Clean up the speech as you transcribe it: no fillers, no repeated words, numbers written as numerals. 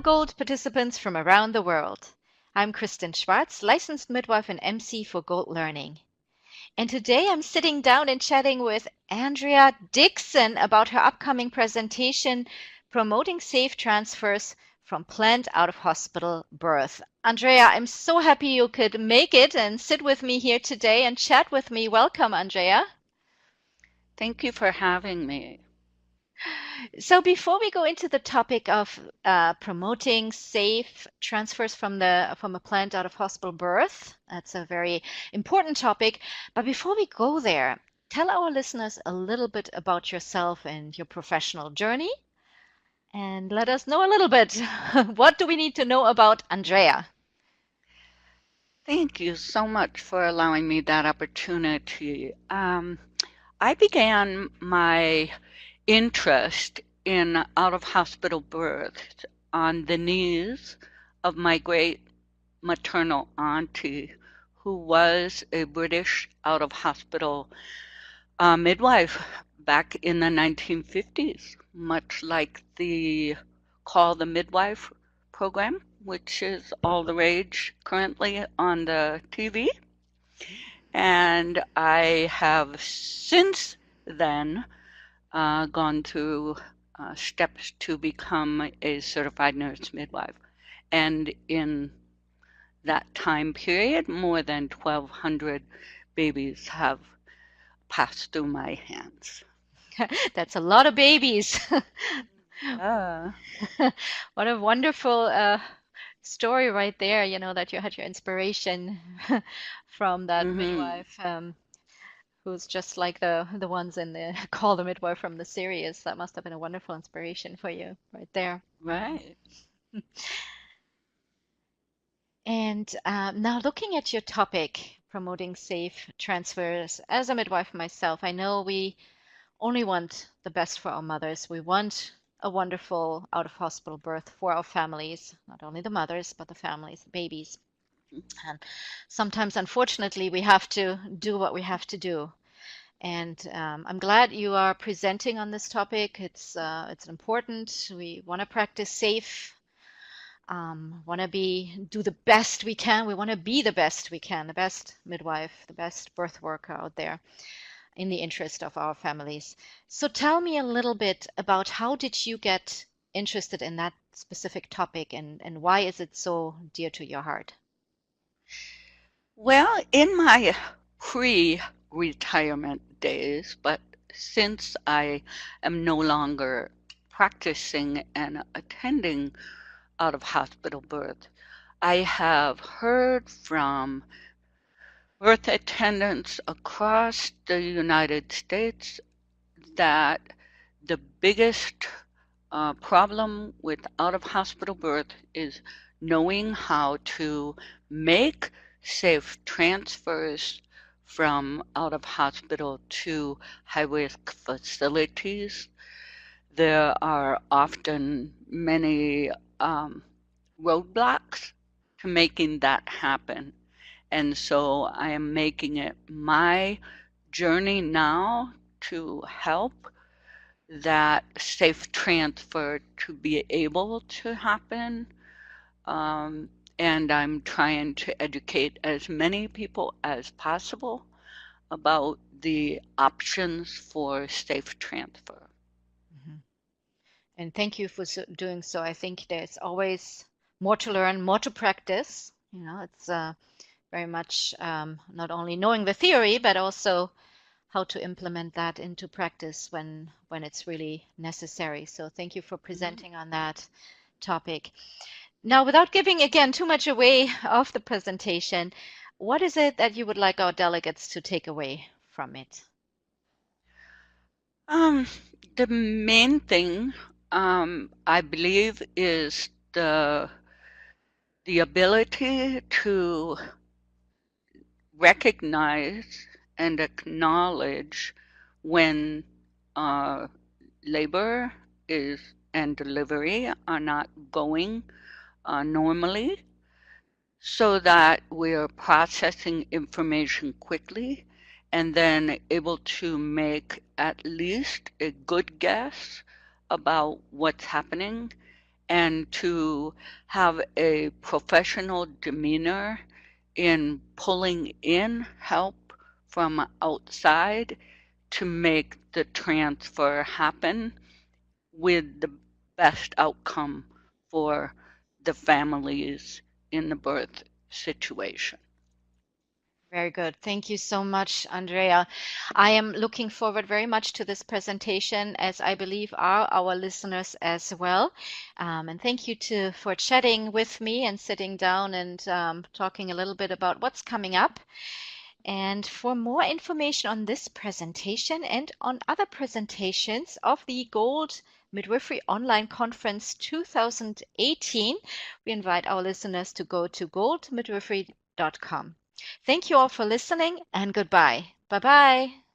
Gold participants from around the world. I'm Kristen Schwartz, licensed midwife and MC for Gold Learning. And today I'm sitting down and chatting with Andrea Dixon about her upcoming presentation, Promoting Safe Transfers from Planned Out of Hospital Birth. Andrea, I'm so happy you could make it and sit with me here today and chat with me. Welcome, Andrea. Thank you for having me. So before we go into the topic of promoting safe transfers from a planned out of hospital birth, that's a very important topic. But before we go there, tell our listeners a little bit about yourself and your professional journey, and let us know a little bit. What do we need to know about Andrea? Thank you so much for allowing me that opportunity. I began my interest in out-of-hospital births on the knees of my great maternal auntie, who was a British out-of-hospital midwife back in the 1950s, much like the Call the Midwife program, which is all the rage currently on the TV. And I have since then gone through steps to become a certified nurse midwife. And in that time period, more than 1,200 babies have passed through my hands. That's a lot of babies. Uh, What a wonderful story right there, that you had your inspiration from that mhm. midwife, who's just like the ones in the Call the Midwife from the series. That must have been a wonderful inspiration for you right there. Right. And now looking at your topic, promoting safe transfers, as a midwife myself, I know we only want the best for our mothers. We want a wonderful out of hospital birth for our families, not only the mothers, but the families, the babies. And sometimes, unfortunately, we have to do what we have to do. And I'm glad you are presenting on this topic. It's important. We want to practice safe. Want to do the best we can. We want to be the best we can, the best midwife, the best birth worker out there in the interest of our families. So tell me a little bit about how did you get interested in that specific topic, and why is it so dear to your heart? Well, in my pre-retirement days, but since I am no longer practicing and attending out of hospital birth, I have heard from birth attendants across the United States that the biggest problem with out of hospital birth is knowing how to make safe transfers from out of hospital to high risk facilities. There are often many roadblocks to making that happen. And so I am making it my journey now to help that safe transfer to be able to happen. Um, and I'm trying to educate as many people as possible about the options for safe transfer. Mhm. And thank you for doing so. I think there's always more to learn, more to practice. It's very much not only knowing the theory, but also how to implement that into practice when it's really necessary. So thank you for Mhm. presenting on that topic. Now, without giving again too much away of the presentation, what is it that you would like our delegates to take away from it? Um, the main thing, I believe, is the ability to recognize and acknowledge when uh, labor is and delivery are not going normally, so that we're processing information quickly and then able to make at least a good guess about what's happening and to have a professional demeanor in pulling in help from outside to make the transfer happen with the best outcome for the families in the birth situation. Very good. Thank you so much, Andrea. I am looking forward very much to this presentation, as I believe are our listeners as well. And thank you for chatting with me and sitting down and talking a little bit about what's coming up. And for more information on this presentation and on other presentations of the Gold Midwifery Online Conference 2018, we invite our listeners to go to goldmidwifery.com. Thank you all for listening, and goodbye. Bye bye.